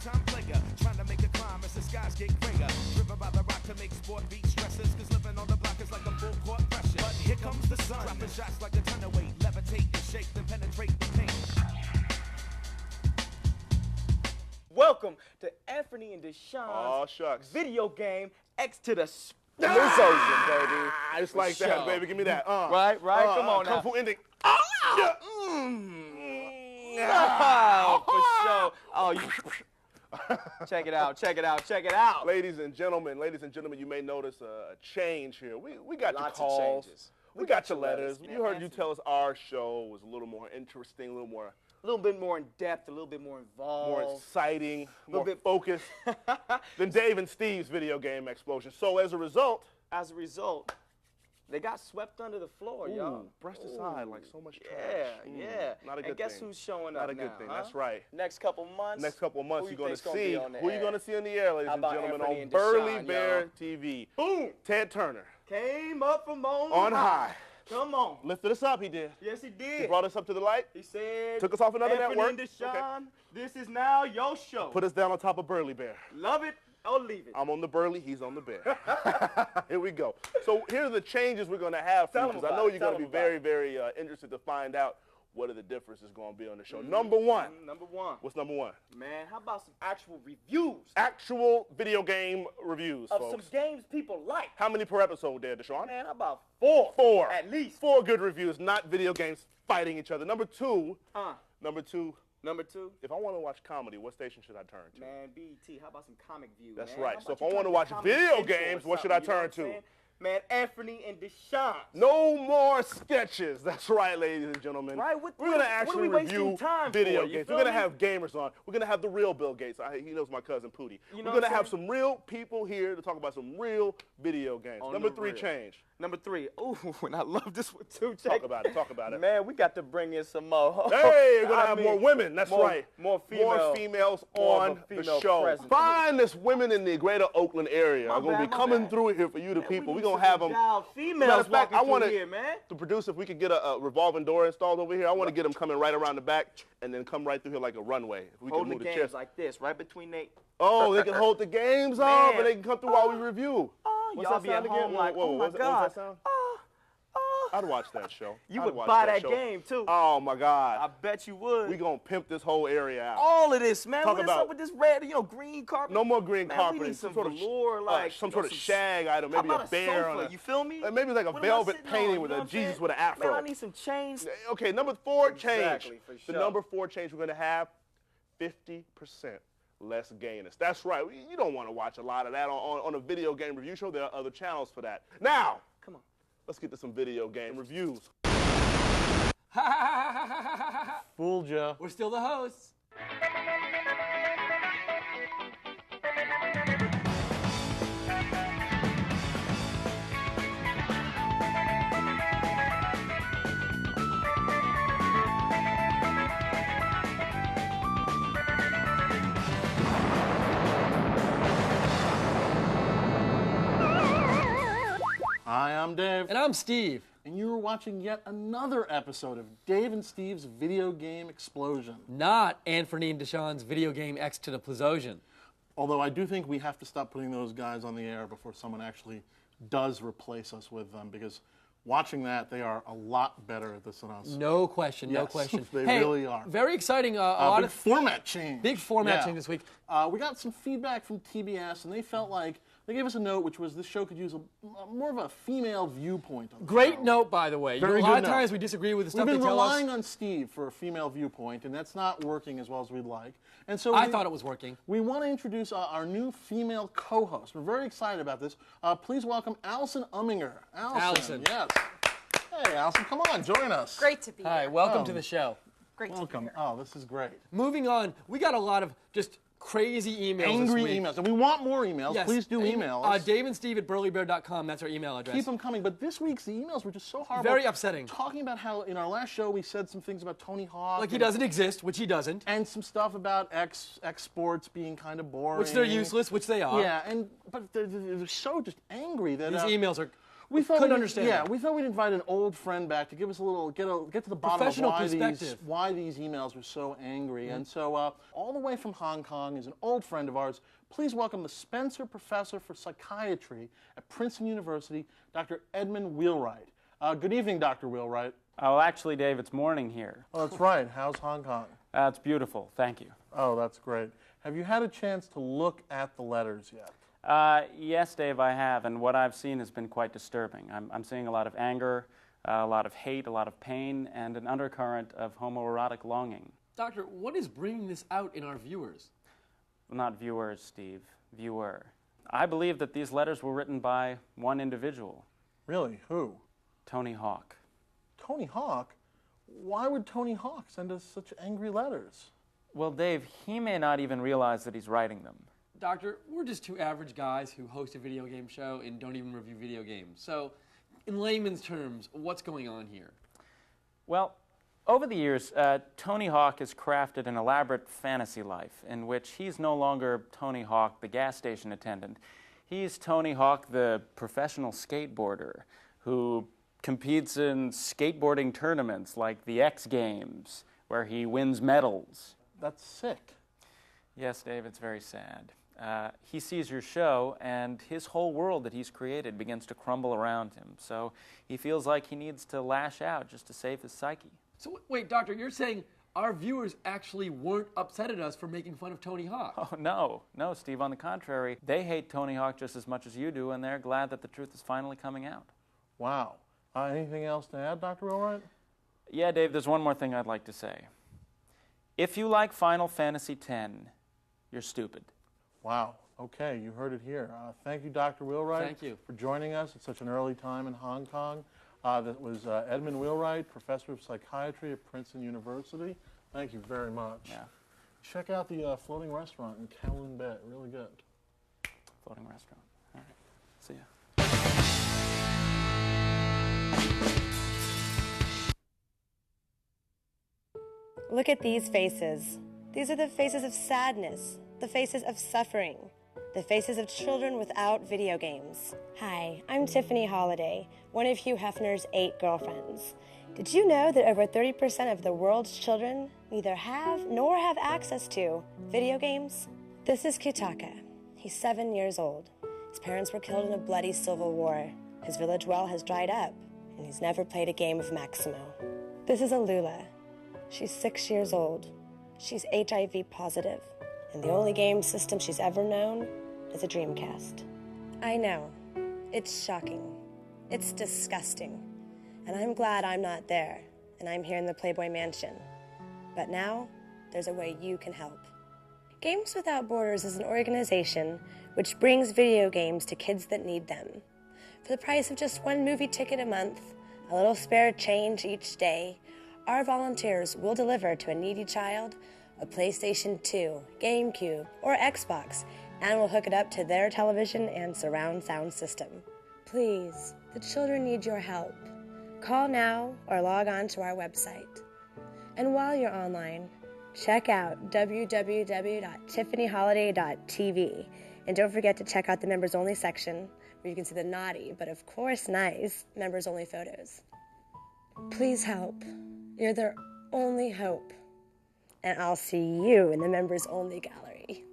time player, trying to make a climb as the skies get grayer. Driven by the rock to make sport beat stresses, cause living on the block is like a full court pressure. But here comes the sun, dropping shots like a ton of weight, levitate and shake, then penetrate the paint. Welcome to Anthony and Deshaun's video game X to the Explosion, baby. It's like that, baby. Give me that. Right. Come on now. Kung Fu ending. Oh, for sure. Oh, you. Check it out. Ladies and gentlemen, you may notice a change here. We got Lots your of calls. changes. We got your letters. man. You heard you tell us our show was a little more interesting, a little bit more in depth, a little bit more involved. more exciting, more bit- focused than Dave and Steve's video game explosion. So as a result, they got swept under the floor, y'all. brushed aside like so much trash. Yeah. Not a good and guess thing. who's showing Not up a good now, thing. huh? That's right. Next couple months. Next couple of months, who you're you going to think's see gonna be on the who you're air? going to see in the air, ladies How and about gentlemen, Anthony on and Burly Deshaun, Bear y'all? TV. Boom! Ted Turner Came up from on high. Come on. Lifted us up, he did. Yes, he did. He brought us up to the light. He said, Took us off another Anthony network. and Deshaun, Okay. this is now your show. Put us down on top of Burly Bear. Love it or leave it. I'm on the Burly, he's on the Bear. Here we go. So here are the changes we're going to have for you, because I know you're going to be very, very interested to find out what are the differences going to be on the show. Number one. What's number one? Man, how about some actual reviews? Actual video game reviews, of folks. some games people like. How many per episode there, Deshaun? Man, how about four? Four. At least. 4 good reviews, not video games fighting each other. Number two. Number two? If I want to watch comedy, what station should I turn to? Man, BET, how about some comic view? That's man? right. How So about if I you want to turn watch Comedy video Central or games, what should I something, you know turn what I'm to? saying? Man, Anthony and Deshaun. No more sketches. That's right, ladies and gentlemen. Right, we're going to actually what are we wasting review time video for, you games. feel We're going to me? have gamers on. We're going to have the real Bill Gates. He knows my cousin Pootie. You know We're what going to I'm have saying? some real people here to talk about some real video games. On Number the 3 real. change. Number 3. Ooh, and I love this one too. Talk about it. Man, we got to bring in some more. Hey, we're going to I have mean, more women. That's right. More females more on of a the female show. presence. Finest women in the greater Oakland area are going to be coming through here for you, the people. We're going to have them. Matter Females of fact, I walking want through here, man. to produce, if we could get a revolving door installed over here, I want to get them coming right around the back and then come right through here like a runway. If we Hold can the move the games chairs. like this, right between they. Oh, they can hold the games up Man. and they can come through while we review. What's Y'all that be at sound home again? like, Whoa, oh my what was God. that sound? I'd watch that show. You I'd would watch buy that show. game too. Oh my God. I bet you would. We gonna pimp this whole area out. All of this, man. Talk What is about- up with this red, green carpet? No more green Man, carpet. we need some sort of velour, like some you sort know, of some- shag item, How maybe about a bear sofa? on a. You feel me? Maybe like a What am I velvet sitting painting on, with you know a what I'm Jesus saying? with an afro. Man, I need some chains. Okay, number 4 Exactly, change. for The sure. number 4 change we're going to have 50% less gayness. That's right. You don't want to watch a lot of that on a video game review show. There are other channels for that. Now, Come on. let's get to some video game reviews. Fooled ya. We're still the hosts. Hi, I'm Dave. And I'm Steve. And you were watching yet another episode of Dave and Steve's Video Game Explosion. Not Anthony and Deshaun's video game X to the Plezosion. Although I do think we have to stop putting those guys on the air before someone actually does replace us with them, because watching that, they are a lot better at this than us. No question, no Yes, question. they Hey, really are. Very exciting. A lot Big of format change. big format change this week. We got some feedback from TBS, and they felt like they gave us a note, which was this show could use more of a female viewpoint. On the Great show. note, by the way. Very a lot good of note. times we disagree with the stuff We've they been tell us. relying on Steve for a female viewpoint, and that's not working as well as we'd like. And so I thought it was working. We want to introduce our new female co-host. We're very excited about this. Please welcome Allison Umminger. Allison. Yes. Hey, Allison, come on, join us. Great to be Hi, here. welcome to the show. Great to be Welcome. here. Oh, this is great. Moving on, we got a lot of just crazy emails Angry this week. emails. And we want more emails. Yes. Please do email us. Dave and Steve at burlybear.com, that's our email address. Keep them coming. But this week's the emails were just so horrible. Very upsetting. Talking about how in our last show we said some things about Tony Hawk. Like he and- doesn't exist, which he doesn't. And some stuff about X sports being kind of boring. Which they're useless, which they are. Yeah, but they're so just angry that These emails are We thought couldn't understand. Yeah, that. we thought we'd invite an old friend back to give us a little, get to the bottom of why these emails were so angry. And so, all the way from Hong Kong is an old friend of ours. Please welcome the Spencer Professor for Psychiatry at Princeton University, Dr. Edmund Wheelwright. Good evening, Dr. Wheelwright. Oh, actually, Dave, it's morning here. Oh, that's right. How's Hong Kong? It's beautiful. Thank you. Oh, that's great. Have you had a chance to look at the letters yet? Yes, Dave, I have, and what I've seen has been quite disturbing. I'm seeing a lot of anger, a lot of hate, a lot of pain, and an undercurrent of homoerotic longing. Doctor, what is bringing this out in our viewers? Not viewers, Steve. Viewer. I believe that these letters were written by one individual. Really? Who? Tony Hawk. Tony Hawk? Why would Tony Hawk send us such angry letters? Well, Dave, he may not even realize that he's writing them. Doctor, we're just two average guys who host a video game show and don't even review video games. So, in layman's terms, what's going on here? Well, over the years, Tony Hawk has crafted an elaborate fantasy life in which he's no longer Tony Hawk, the gas station attendant. He's Tony Hawk, the professional skateboarder who competes in skateboarding tournaments like the X Games, where he wins medals. That's sick. Yes, Dave, it's very sad. He sees your show, and his whole world that he's created begins to crumble around him. So he feels like he needs to lash out just to save his psyche. So wait, Doctor, you're saying our viewers actually weren't upset at us for making fun of Tony Hawk? Oh, no, Steve. On the contrary, they hate Tony Hawk just as much as you do, and they're glad that the truth is finally coming out. Wow. Anything else to add, Dr. Wheelwright? Yeah, Dave, there's one more thing I'd like to say. If you like Final Fantasy X, you're stupid. Wow. Okay, you heard it here. Thank you, Dr. Wheelwright. Thank you. For joining us at such an early time in Hong Kong. That was Edmund Wheelwright, Professor of Psychiatry at Princeton University. Thank you very much. Yeah. Check out the floating restaurant in Kowloon Bay. Really good. Floating restaurant. All right. See ya. Look at these faces. These are the faces of sadness, the faces of suffering, the faces of children without video games. Hi, I'm Tiffany Holiday, one of Hugh Hefner's 8 girlfriends. Did you know that over 30% of the world's children neither have nor have access to video games? This is Kitaka. He's 7 years old. His parents were killed in a bloody civil war. His village well has dried up, and he's never played a game of Maximo. This is Alula. She's 6 years old. She's HIV positive, and the only game system she's ever known is a Dreamcast. I know. It's shocking. It's disgusting. And I'm glad I'm not there, and I'm here in the Playboy Mansion. But now, there's a way you can help. Games Without Borders is an organization which brings video games to kids that need them. For the price of just one movie ticket a month, a little spare change each day, our volunteers will deliver to a needy child a PlayStation 2, GameCube, or Xbox, and will hook it up to their television and surround sound system. Please, the children need your help. Call now or log on to our website. And while you're online, check out www.tiffanyholiday.tv. And don't forget to check out the members-only section, where you can see the naughty, but of course nice, members-only photos. Please help. You're their only hope. And I'll see you in the members-only gallery.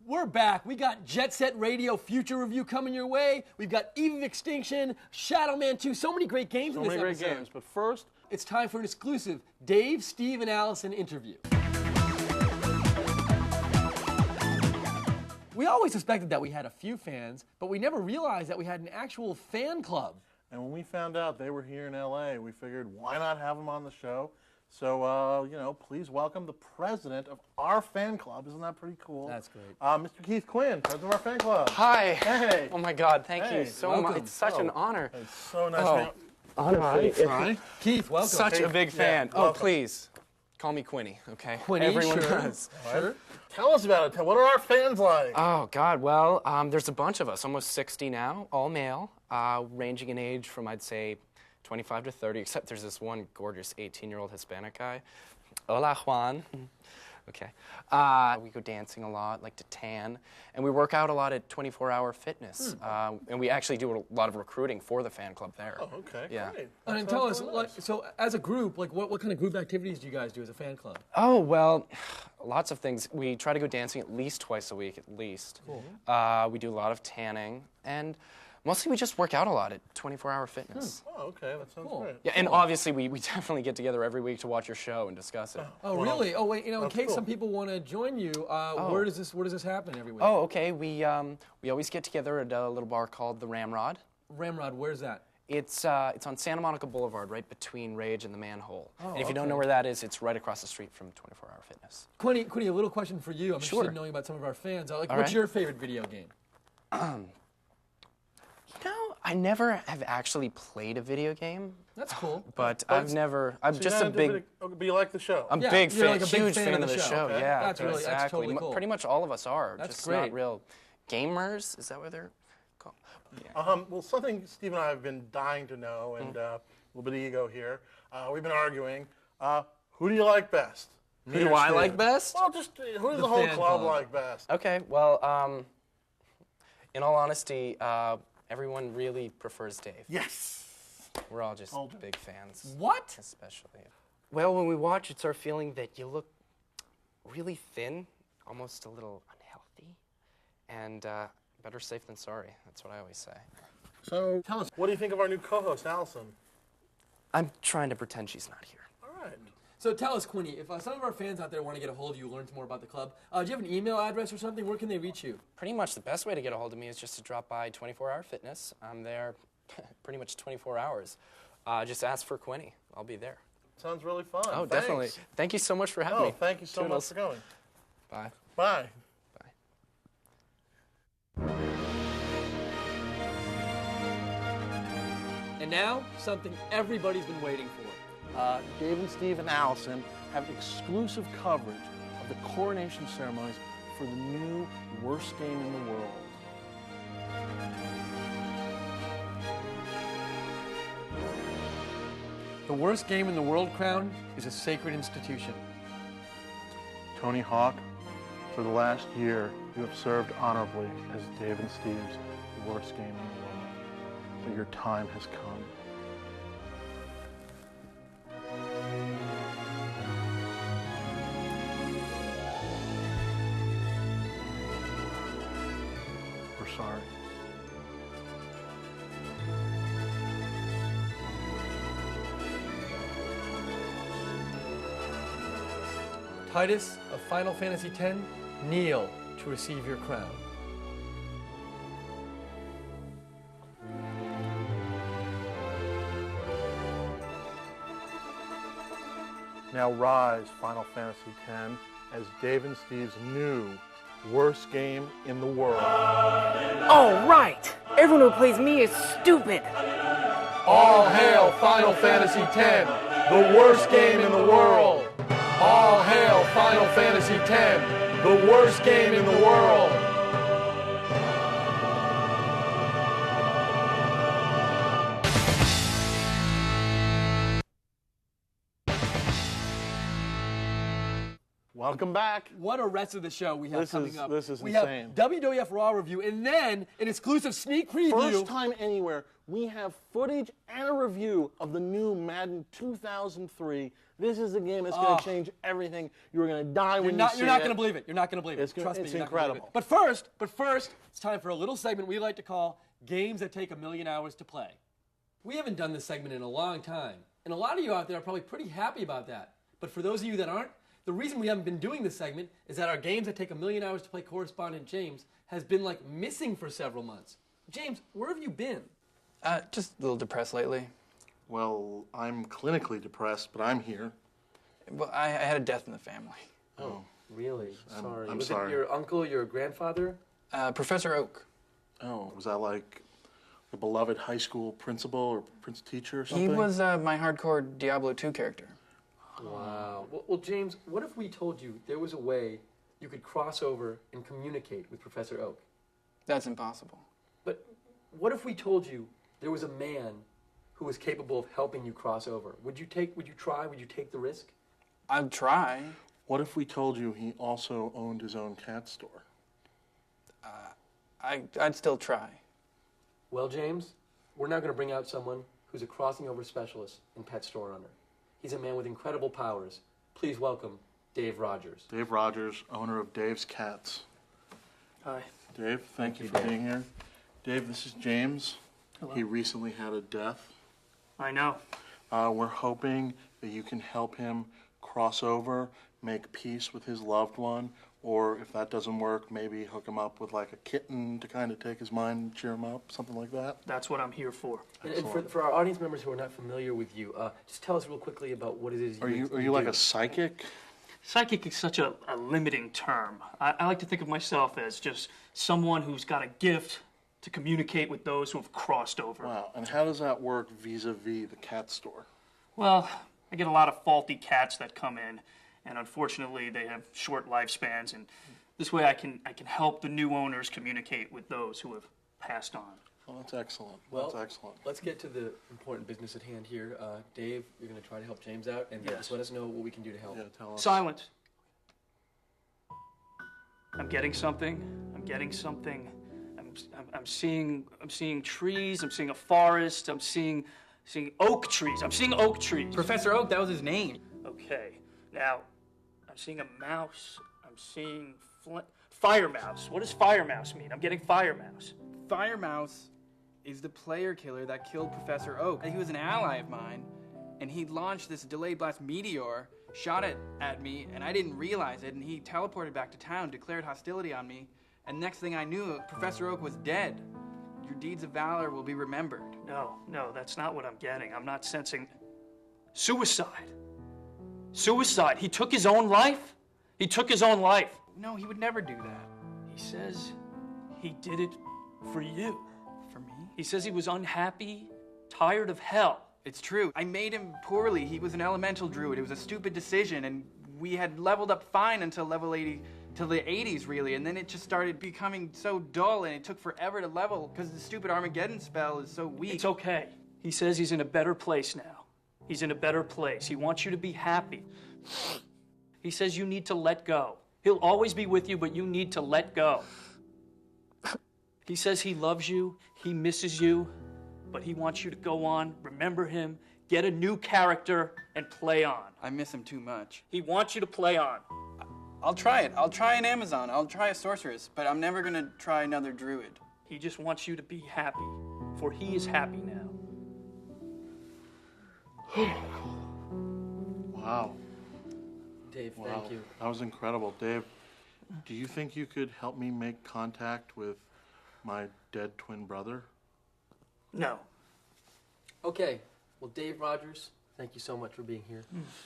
We're back. We got Jet Set Radio Future Review coming your way. We've got Eve of Extinction, Shadow Man 2, so many great games in this episode. So many great games, but first, it's time for an exclusive Dave, Steve, and Allison interview. We always suspected that we had a few fans, but we never realized that we had an actual fan club. And when we found out they were here in L.A., we figured, why not have them on the show? So, please welcome the president of our fan club. Isn't that pretty cool? That's great. Mr. Keith Quinn, president of our fan club. Hi. Hey. Oh, my God. Thank Hey, you so welcome. much. It's such an honor. It's so nice Oh. to meet Hi. Hi. Keith, welcome. Such a big fan. Yeah, Oh, welcome. please. Call me Quinny, okay? Quinny, Everyone sure. does. Sure. Tell us about it. What are our fans like? Oh, God. Well, there's a bunch of us, almost 60 now, all male, ranging in age from, I'd say, 25 to 30, except there's this one gorgeous 18-year-old Hispanic guy. Hola, Juan. Okay. We go dancing a lot, like to tan, and we work out a lot at 24-hour Fitness. And we actually do a lot of recruiting for the fan club there. Oh, okay, yeah. Great. And tell us, so as a group, like what kind of group activities do you guys do as a fan club? Oh, well, lots of things. We try to go dancing at least twice a week, at least. Cool. We do a lot of tanning, and mostly we just work out a lot at 24-hour Fitness. Oh, okay, that sounds great. Yeah, and obviously we definitely get together every week to watch your show and discuss it. Oh, really? Oh, wait. In case some people want to join you, where does this happen every week? Oh, okay. We always get together at a little bar called the Ramrod. Ramrod, where's that? It's on Santa Monica Boulevard, right between Rage and the Manhole. And if you don't know where that is, it's right across the street from 24-hour Fitness. Quinny, a little question for you. I'm interested in knowing about some of our fans. What's your favorite video game? I never have actually played a video game. That's cool. But I'm just a big... But you like the show? I'm big fan, like a big huge fan of the show. Okay. Yeah, that's exactly. totally cool. Pretty much all of us are. That's just great. not real gamers. Is that what they're called? Yeah. Well, something Steve and I have been dying to know, and a little bit of ego here. We've been arguing. Who do you like best? Who do I like best? Well, just who does the whole club like best? Okay, well, in all honesty, everyone really prefers Dave. Yes. We're all just big fans. What? Especially. Well, when we watch, it's our feeling that you look really thin, almost a little unhealthy, and better safe than sorry. That's what I always say. So, tell us, what do you think of our new co-host, Allison? I'm trying to pretend she's not here. All right. So tell us, Quinny, if some of our fans out there want to get a hold of you, learn some more about the club, do you have an email address or something? Where can they reach you? Pretty much the best way to get a hold of me is just to drop by 24-hour Fitness. I'm there pretty much 24 hours. Just ask for Quinny. I'll be there. Sounds really fun. Oh, definitely. Thank you so much for having me. Thank you so much for coming. Bye. Bye. And now, something everybody's been waiting for. Dave and Steve and Allison have exclusive coverage of the coronation ceremonies for the new worst game in the world. The worst game in the world crown is a sacred institution. Tony Hawk, for the last year, you have served honorably as Dave and Steve's worst game in the world. But your time has come. We're sorry. Titus of Final Fantasy X, kneel to receive your crown. Now rise, Final Fantasy X, as Dave and Steve's new worst game in the world. Oh, right! Everyone who plays me is stupid! All hail Final Fantasy X, the worst game in the world! All hail Final Fantasy X, the worst game in the world! Welcome back. What a rest of the show we have coming up. This is we insane. have WWF Raw review and then an exclusive sneak preview. First time anywhere, we have footage and a review of the new Madden 2003. This is a game that's going to change everything. You're going to die when you see it. You're not going to believe it. You're not going to believe it. Trust me, it's incredible. But first, it's time for a little segment we like to call Games That Take a Million Hours to Play. We haven't done this segment in a long time, and a lot of you out there are probably pretty happy about that. But for those of you that aren't, the reason we haven't been doing this segment is that our Games That Take a Million Hours to Play correspondent, James, has been like missing for several months. James, where have you been? Just a little depressed lately. Well, I'm clinically depressed, but I'm here. Well, I had a death in the family. Oh, really? Sorry. I'm Was sorry. it your uncle, your grandfather? Professor Oak. Oh, was that like the beloved high school principal or teacher or something? He was my hardcore Diablo 2 character. Wow. Well, James, what if we told you there was a way you could cross over and communicate with Professor Oak? That's impossible. But what if we told you there was a man who was capable of helping you cross over? Would you try? Would you take the risk? I'd try. What if we told you he also owned his own cat store? I'd still try. Well, James, we're now going to bring out someone who's a crossing over specialist and pet store owner. He's a man with incredible powers. Please welcome Dave Rogers. Dave Rogers, owner of Dave's Cats. Hi. Dave, thank you for being here. Dave, this is James. Hello. He recently had a death. I know. We're hoping that you can help him cross over, make peace with his loved one, or if that doesn't work, maybe hook him up with like a kitten to kind of take his mind and cheer him up, something like that. That's what I'm here for. And for our audience members who are not familiar with you, just tell us real quickly about what it is Are you like a psychic? Psychic is such a limiting term. I like to think of myself as just someone who's got a gift to communicate with those who have crossed over. Wow, and how does that work vis-a-vis the cat store? Well, I get a lot of faulty cats that come in, and unfortunately they have short lifespans, and this way I can help the new owners communicate with those who have passed on. Oh, that's excellent. Well, that's excellent. Let's get to the important business at hand here. Dave, you're going to try to help James out, and Yes. just let us know what we can do to help. Yeah, tell us. Silence. I'm getting something. I'm getting something. I'm seeing trees. I'm seeing a forest. I'm seeing oak trees. I'm seeing oak trees. Professor Oak, that was his name. Okay. Now, I'm seeing a mouse. I'm seeing fire mouse. What does fire mouse mean? I'm getting fire mouse. Fire Mouse is the player killer that killed Professor Oak. He was an ally of mine, and he launched this delayed blast meteor, shot it at me, and I didn't realize it, and he teleported back to town, declared hostility on me, and next thing I knew, Professor Oak was dead. Your deeds of valor will be remembered. No, that's not what I'm getting. I'm not sensing suicide. Suicide. He took his own life? He took his own life. No, he would never do that. He says he did it for you. For me? He says he was unhappy, tired of hell. It's true. I made him poorly. He was an elemental druid. It was a stupid decision, and we had leveled up fine until level 80, till the 80s, really, and then it just started becoming so dull, and it took forever to level because the stupid Armageddon spell is so weak. It's okay. He says he's in a better place now. He's in a better place. He wants you to be happy. He says you need to let go. He'll always be with you, but you need to let go. He says he loves you, he misses you, but he wants you to go on, remember him, get a new character, and play on. I miss him too much. He wants you to play on. I'll try it. I'll try an Amazon. I'll try a sorceress, but I'm never gonna try another druid. He just wants you to be happy, for he is happy now. Wow. Dave, Wow. thank you. That was incredible. Dave, do you think you could help me make contact with my dead twin brother? No. Okay. Well, Dave Rogers, thank you so much for being here.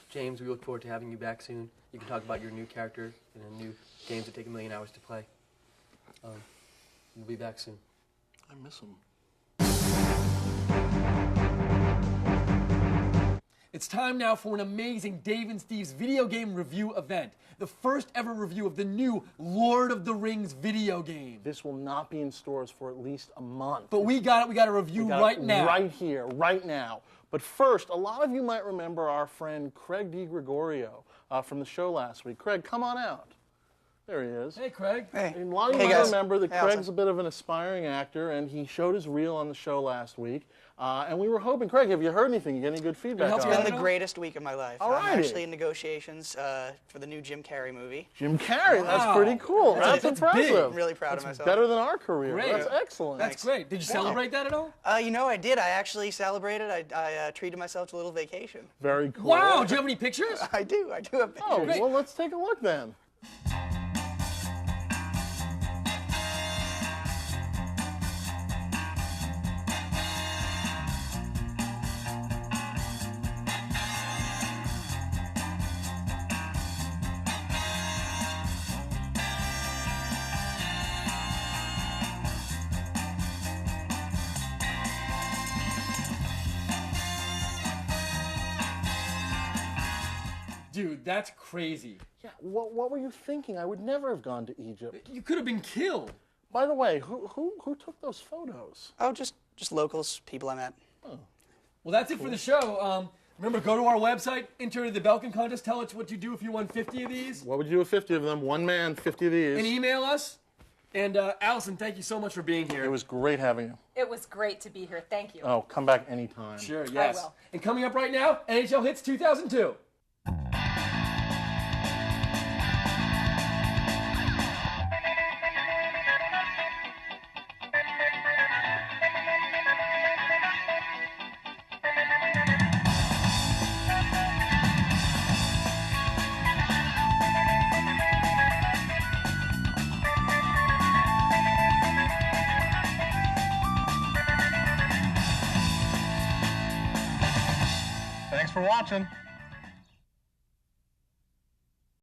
James, we look forward to having you back soon. You can talk about your new character and the new games that take 1 million hours to play. We'll be back soon. I miss him. It's time now for an amazing Dave and Steve's video game review event. The first ever review of the new Lord of the Rings video game. This will not be in stores for at least a month. But we got it. We got a review right now. Right here, right now. But first, a lot of you might remember our friend Craig DiGregorio from the show last week. Craig, come on out. There he is. Hey, Craig. Hey. And a lot of you might remember that Craig's a bit of an aspiring actor, and he showed his reel on the show last week. And we were hoping, Craig, have you heard anything? You get any good feedback on it? It's been the greatest week of my life. All right. I'm actually in negotiations for the new Jim Carrey movie. Jim Carrey, that's pretty cool. That's impressive. I'm really proud of myself. Better than our career. Great. That's excellent. That's great. Did you celebrate that at all? You know, I did. I actually celebrated. I treated myself to a little vacation. Very cool. Wow, do you have any pictures? I do have pictures. Oh, well, let's take a look then. Dude, that's crazy. Yeah, what were you thinking? I would never have gone to Egypt. You could have been killed. By the way, who took those photos? Oh, just locals, people I met. Oh. Well, that's it for the show. Remember, go to our website, enter the Belkin contest, tell us what you do if you won 50 of these. What would you do with 50 of them? One man, 50 of these. And email us. And Allison, thank you so much for being here. It was great having you. It was great to be here. Thank you. Oh, come back anytime. Sure, yes. I will. And coming up right now, NHL Hits 2002. Thanks for watching.